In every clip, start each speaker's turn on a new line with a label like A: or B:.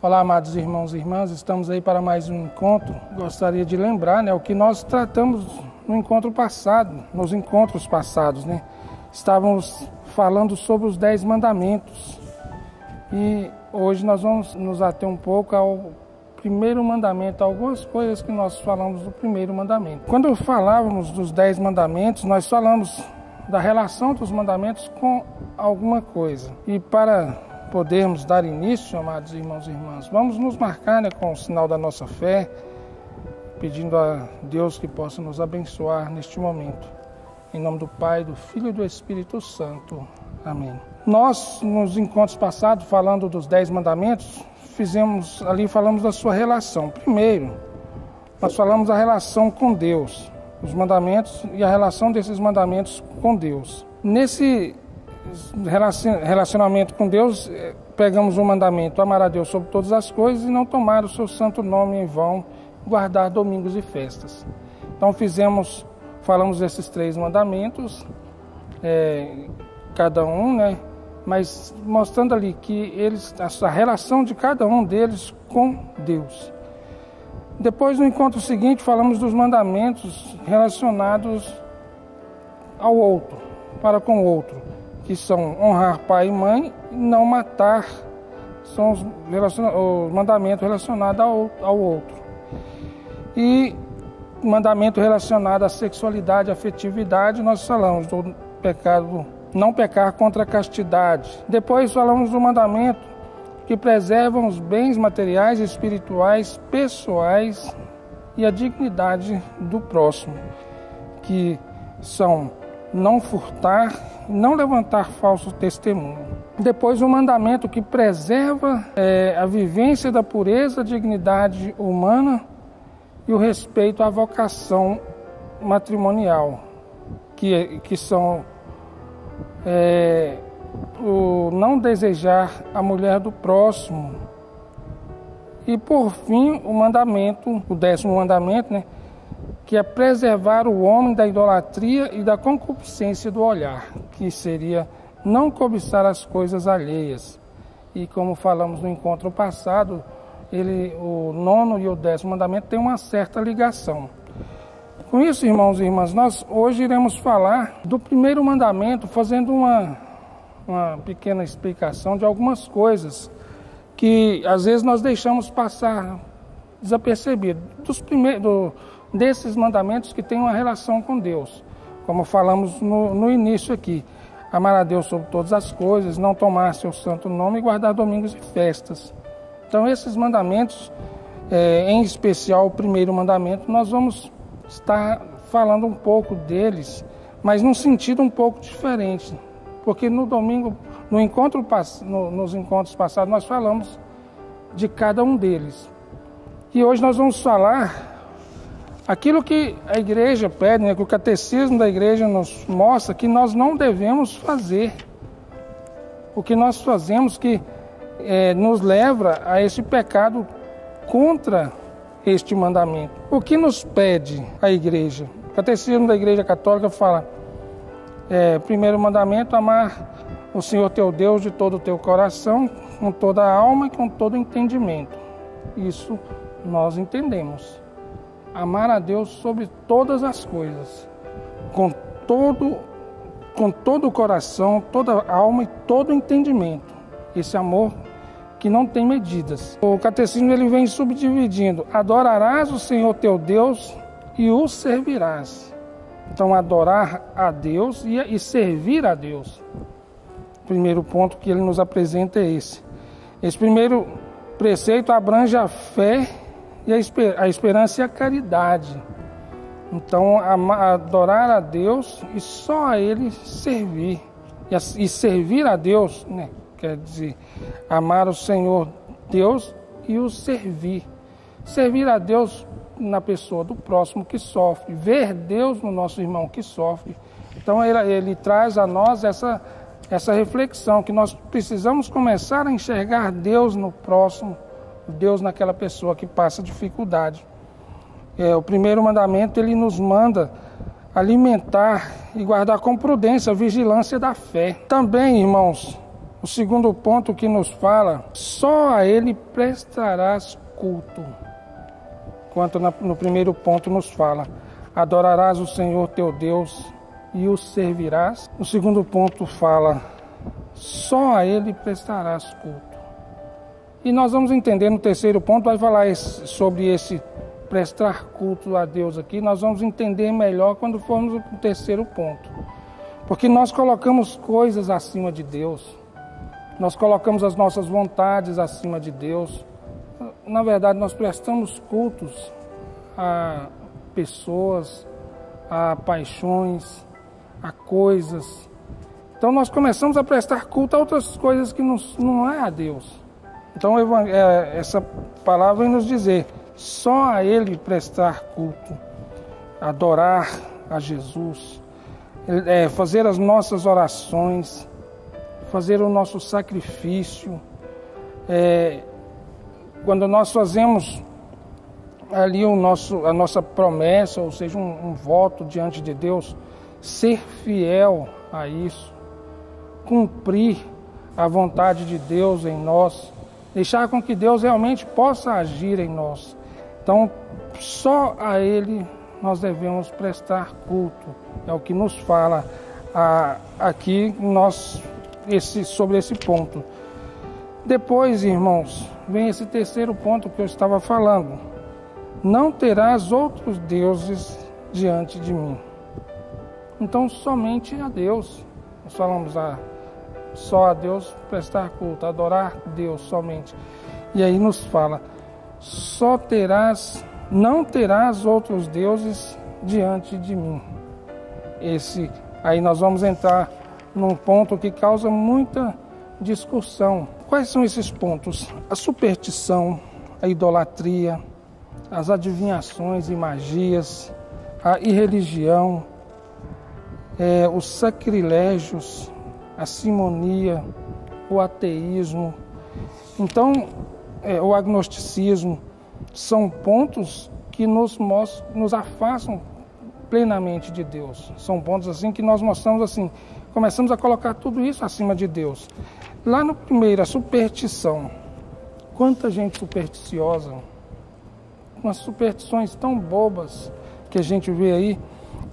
A: Olá, amados irmãos e irmãs, estamos aí para mais um encontro. Gostaria de lembrar, o que nós tratamos no encontro passado, nos encontros passados, Estávamos falando sobre os 10 mandamentos e hoje nós vamos nos ater um pouco ao primeiro mandamento, algumas coisas que nós falamos do primeiro mandamento. Quando falávamos dos 10 mandamentos, nós falamos da relação dos mandamentos com alguma coisa. E para podermos dar início, amados irmãos e irmãs, vamos nos marcar com o sinal da nossa fé, pedindo a Deus que possa nos abençoar neste momento. Em nome do Pai, do Filho e do Espírito Santo. Amém. Nós, nos encontros passados, falando dos 10 mandamentos, falamos da sua relação. Primeiro, nós falamos da relação com Deus, os mandamentos e a relação desses mandamentos com Deus. Nesse relacionamento com Deus, pegamos o mandamento: amar a Deus sobre todas as coisas e não tomar o seu santo nome em vão, guardar domingos e festas. Então falamos desses 3 mandamentos, cada um, mas mostrando ali que a relação de cada um deles com Deus. Depois, no encontro seguinte, falamos dos mandamentos relacionados ao outro, para com o outro, que são honrar pai e mãe e não matar, são os mandamentos relacionados ao outro. E mandamento relacionado à sexualidade e afetividade, nós falamos do pecado, não pecar contra a castidade. Depois falamos do mandamento que preservam os bens materiais e espirituais, pessoais e a dignidade do próximo, que são não furtar, não levantar falso testemunho. Depois o mandamento que preserva a vivência da pureza, dignidade humana e o respeito à vocação matrimonial, que são o não desejar a mulher do próximo. E por fim o 10º mandamento, que é preservar o homem da idolatria e da concupiscência do olhar, que seria não cobiçar as coisas alheias. E como falamos no encontro passado, o 9º e o 10º mandamento têm uma certa ligação. Com isso, irmãos e irmãs, nós hoje iremos falar do primeiro mandamento, fazendo uma pequena explicação de algumas coisas que às vezes nós deixamos passar desapercebido, desses mandamentos que têm uma relação com Deus. Como falamos no início aqui: amar a Deus sobre todas as coisas, não tomar seu santo nome e guardar domingos e festas. Então, esses mandamentos, em especial o primeiro mandamento, nós vamos estar falando um pouco deles, mas num sentido um pouco diferente, porque no domingo, nos encontros passados, nós falamos de cada um deles. E hoje nós vamos falar aquilo que a igreja pede, que o catecismo da igreja nos mostra que nós não devemos fazer. O que nós fazemos que nos leva a esse pecado contra este mandamento. O que nos pede a igreja? O catecismo da igreja católica fala: primeiro mandamento, amar o Senhor teu Deus de todo o teu coração, com toda a alma e com todo o entendimento. Isso nós entendemos. Amar a Deus sobre todas as coisas, com todo o coração, toda a alma e todo o entendimento. Esse amor que não tem medidas. O catecismo vem subdividindo: adorarás o Senhor teu Deus e o servirás. Então, adorar a Deus e servir a Deus. O primeiro ponto que ele nos apresenta é esse. Esse primeiro preceito abrange a fé e a esperança e a caridade. Então, adorar a Deus e só a Ele servir. E servir a Deus, quer dizer, amar o Senhor Deus e o servir. Servir a Deus na pessoa do próximo que sofre. Ver Deus no nosso irmão que sofre. Então, ele traz a nós essa reflexão, que nós precisamos começar a enxergar Deus no próximo, Deus naquela pessoa que passa dificuldade. O primeiro mandamento, ele nos manda alimentar e guardar com prudência a vigilância da fé. Também, irmãos, O segundo ponto que nos fala, só a Ele prestarás culto. Enquanto no primeiro ponto nos fala, adorarás o Senhor teu Deus e o servirás. O segundo ponto fala, só a Ele prestarás culto. E nós vamos entender no terceiro ponto, vai falar sobre esse prestar culto a Deus aqui. Nós vamos entender melhor quando formos para o terceiro ponto. Porque nós colocamos coisas acima de Deus. Nós colocamos as nossas vontades acima de Deus. Na verdade, nós prestamos cultos a pessoas, a paixões, a coisas. Então nós começamos a prestar culto a outras coisas que não é a Deus. Então essa palavra vem nos dizer, só a Ele prestar culto, adorar a Jesus, fazer as nossas orações, fazer o nosso sacrifício. Quando nós fazemos ali a nossa promessa, ou seja, um voto diante de Deus, ser fiel a isso, cumprir a vontade de Deus em nós, deixar com que Deus realmente possa agir em nós. Então, só a Ele nós devemos prestar culto. É o que nos fala aqui sobre esse ponto. Depois, irmãos, vem esse terceiro ponto que eu estava falando. Não terás outros deuses diante de mim. Então, somente a Deus. Nós falamos só a Deus prestar culto, adorar Deus somente. E aí nos fala, não terás outros deuses diante de mim. Aí nós vamos entrar num ponto que causa muita discussão. Quais são esses pontos? A superstição, a idolatria, as adivinhações e magias, a irreligião, os sacrilégios, a simonia, o ateísmo. Então, o agnosticismo são pontos que nos afastam plenamente de Deus. São pontos assim que nós mostramos assim, começamos a colocar tudo isso acima de Deus. Lá no primeiro, a superstição. Quanta gente supersticiosa, umas superstições tão bobas que a gente vê aí.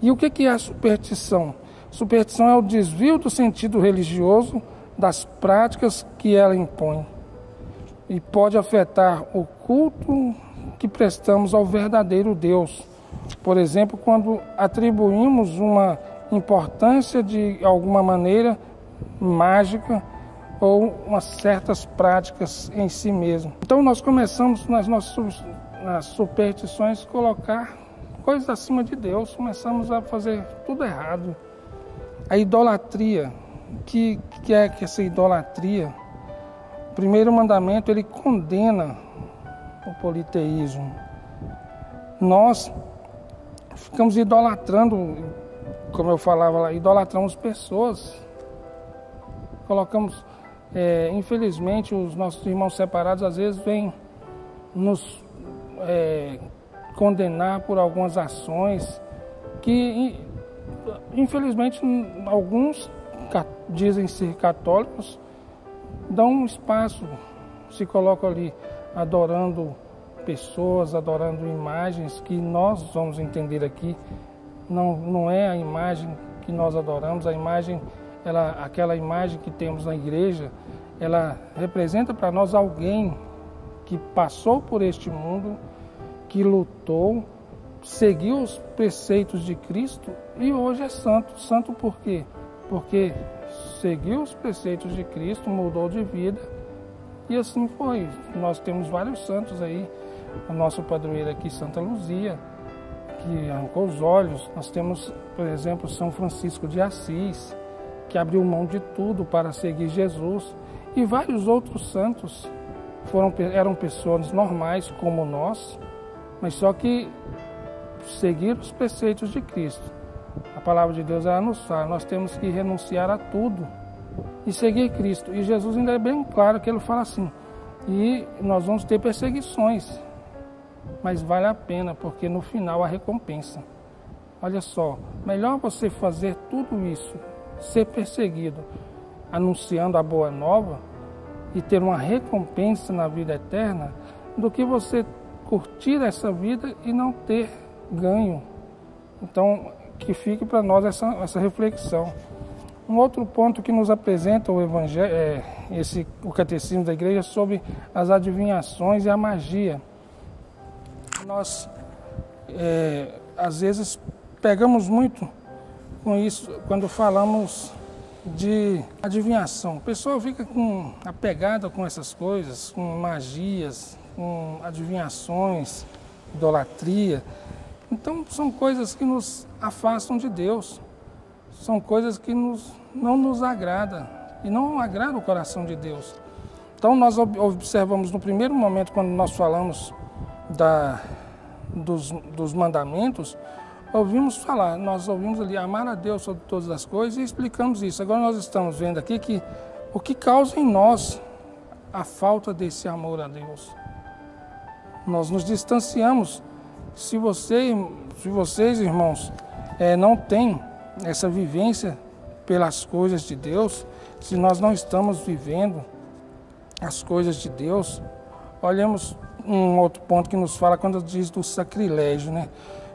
A: E o que é a superstição? Superstição é o desvio do sentido religioso das práticas que ela impõe e pode afetar o culto que prestamos ao verdadeiro Deus. Por exemplo, quando atribuímos uma importância de alguma maneira mágica ou umas certas práticas em si mesmo. Então nós começamos nas superstições colocar coisas acima de Deus, começamos a fazer tudo errado. A idolatria, que é que essa idolatria? O primeiro mandamento, ele condena o politeísmo. Nós ficamos idolatrando, como eu falava lá, idolatramos pessoas. Colocamos, infelizmente, os nossos irmãos separados às vezes vêm nos condenar por algumas ações que, infelizmente, alguns dizem ser católicos, dão um espaço, se colocam ali adorando pessoas, adorando imagens que nós vamos entender aqui. Não é a imagem que nós adoramos, a imagem, aquela imagem que temos na igreja, ela representa para nós alguém que passou por este mundo, que lutou, seguiu os preceitos de Cristo e hoje é santo. Santo por quê? Porque seguiu os preceitos de Cristo, mudou de vida e assim foi. Nós temos vários santos aí. O nosso padroeiro aqui, Santa Luzia, que arrancou os olhos. Nós temos, por exemplo, São Francisco de Assis, que abriu mão de tudo para seguir Jesus. E vários outros santos eram pessoas normais como nós, mas só que seguiram os preceitos de Cristo. A palavra de Deus, ela nos fala, nós temos que renunciar a tudo e seguir Cristo. E Jesus ainda é bem claro que ele fala assim, e nós vamos ter perseguições, mas vale a pena, porque no final a recompensa. Olha só, melhor você fazer tudo isso, ser perseguido, anunciando a boa nova e ter uma recompensa na vida eterna, do que você curtir essa vida e não ter ganho. Então, que fique para nós essa reflexão. Um outro ponto que nos apresenta o Evangelho, o Catecismo da Igreja, sobre as adivinhações e a magia. Nós, às vezes, pegamos muito com isso quando falamos de adivinhação. A pessoa fica apegada com essas coisas, com magias, com adivinhações, idolatria. Então, são coisas que nos afastam de Deus. São coisas que não nos agradam e não agradam o coração de Deus. Então, nós observamos no primeiro momento, quando nós falamos dos mandamentos, nós ouvimos ali amar a Deus sobre todas as coisas e explicamos isso. Agora nós estamos vendo aqui que o que causa em nós a falta desse amor a Deus. Nós nos distanciamos. Se vocês, irmãos, não têm essa vivência pelas coisas de Deus, se nós não estamos vivendo as coisas de Deus, olhemos um outro ponto que nos fala quando diz do sacrilégio, né?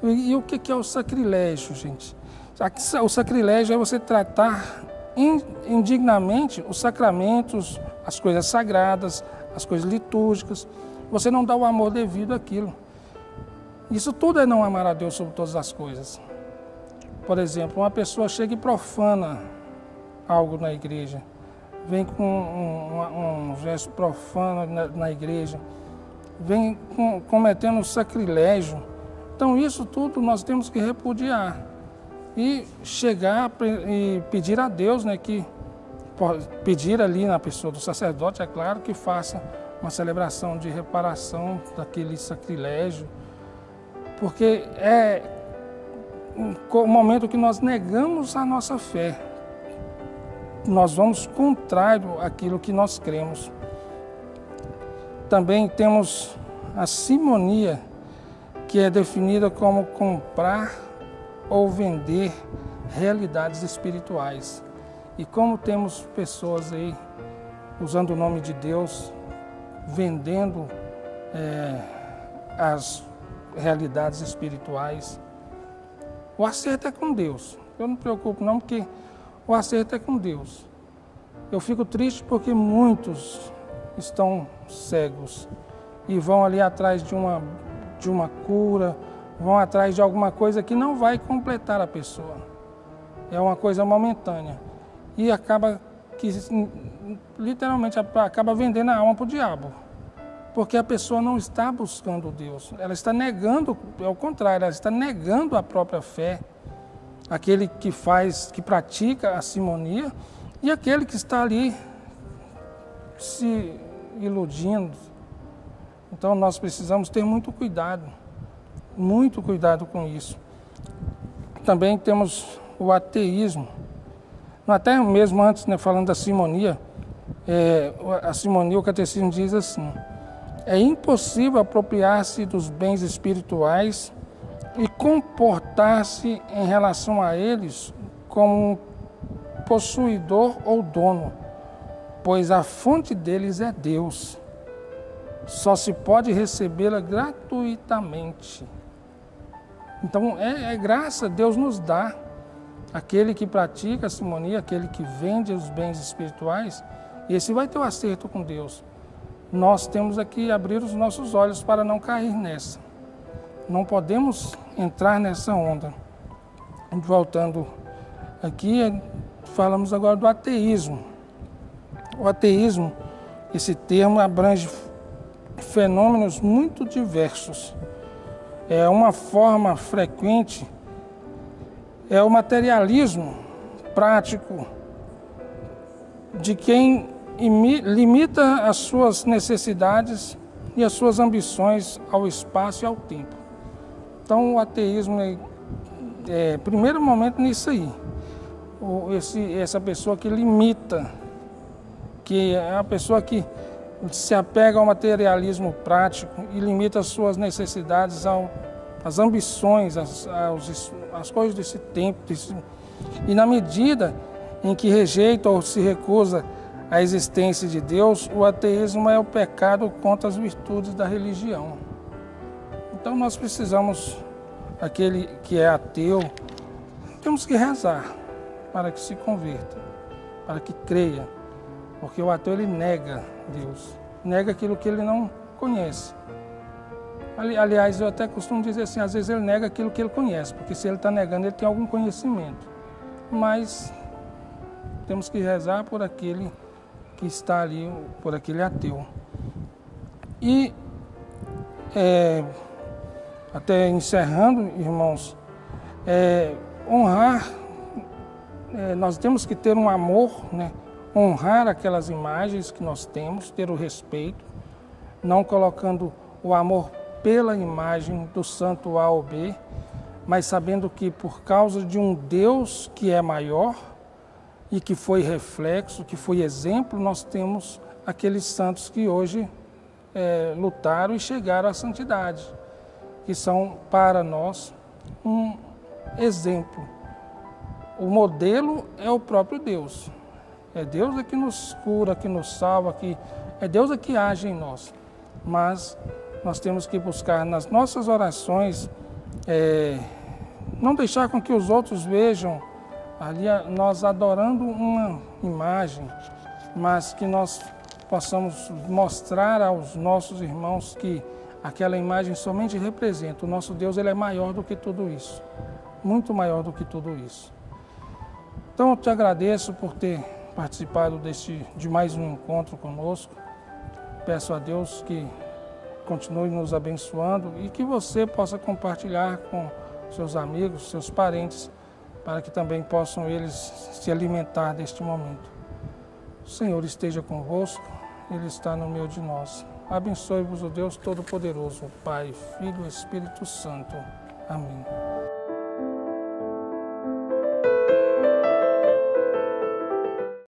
A: E o que é o sacrilégio, gente? O sacrilégio é você tratar indignamente os sacramentos, as coisas sagradas, as coisas litúrgicas. Você não dá o amor devido àquilo. Isso tudo é não amar a Deus sobre todas as coisas. Por exemplo, uma pessoa chega e profana algo na igreja, vem com um gesto profano na igreja, vem cometendo sacrilégio. Então isso tudo nós temos que repudiar e chegar e pedir a Deus, né, pedir ali na pessoa do sacerdote, é claro, que faça uma celebração de reparação daquele sacrilégio, porque é o momento que nós negamos a nossa fé, nós vamos contrário àquilo que nós cremos. Também temos a simonia, que é definida como comprar ou vender realidades espirituais. E como temos pessoas aí usando o nome de Deus, vendendo as realidades espirituais. O acerto é com Deus. Eu não me preocupo não, porque o acerto é com Deus. Eu fico triste porque muitos estão cegos e vão ali atrás de uma cura, vão atrás de alguma coisa que não vai completar a pessoa. É uma coisa momentânea. E acaba que, literalmente, acaba vendendo a alma para o diabo. Porque a pessoa não está buscando Deus. Ela está negando, ao contrário, ela está negando a própria fé. Aquele que pratica a simonia e aquele que está ali se iludindo. Então nós precisamos ter muito cuidado com isso. Também temos o ateísmo. Até mesmo antes, né, falando da simonia, a simonia, o catecismo diz assim: é impossível apropriar-se dos bens espirituais e comportar-se em relação a eles como um possuidor ou dono, pois a fonte deles é Deus. Só se pode recebê-la gratuitamente. Então, é graça, Deus nos dá. Aquele que pratica a simonia, aquele que vende os bens espirituais, esse vai ter o acerto com Deus. Nós temos aqui abrir os nossos olhos para não cair nessa. Não podemos entrar nessa onda. Voltando aqui, falamos agora do ateísmo. O ateísmo, esse termo abrange fenômenos muito diversos. É uma forma frequente, é o materialismo prático de quem limita as suas necessidades e as suas ambições ao espaço e ao tempo. Então o ateísmo é primeiro momento nisso aí. Essa pessoa que limita, que é a pessoa que se apega ao materialismo prático e limita as suas necessidades às ambições, às coisas desse tempo. E na medida em que rejeita ou se recusa a existência de Deus, o ateísmo é o pecado contra as virtudes da religião. Então nós precisamos, aquele que é ateu, temos que rezar para que se converta, para que creia, porque o ateu ele nega Deus, nega aquilo que ele não conhece. Aliás, eu até costumo dizer assim, às vezes ele nega aquilo que ele conhece, porque se ele está negando, ele tem algum conhecimento. Mas temos que rezar por aquele que está ali, por aquele ateu. E, até encerrando, irmãos, honrar, nós temos que ter um amor, né? Honrar aquelas imagens que nós temos, ter o respeito, não colocando o amor pela imagem do santo A ou B, mas sabendo que por causa de um Deus que é maior e que foi reflexo, que foi exemplo, nós temos aqueles santos que hoje lutaram e chegaram à santidade, que são para nós um exemplo. O modelo é o próprio Deus. É Deus que nos cura, que nos salva, é Deus que age em nós. Mas nós temos que buscar nas nossas orações, não deixar com que os outros vejam ali nós adorando uma imagem, mas que nós possamos mostrar aos nossos irmãos que aquela imagem somente representa. O nosso Deus ele é maior do que tudo isso, muito maior do que tudo isso. Então eu te agradeço por ter participado de mais um encontro conosco. Peço a Deus que continue nos abençoando e que você possa compartilhar com seus amigos, seus parentes, para que também possam eles se alimentar deste momento. O Senhor esteja convosco, Ele está no meio de nós. Abençoe-vos o Deus Todo-Poderoso, Pai, Filho e Espírito Santo. Amém.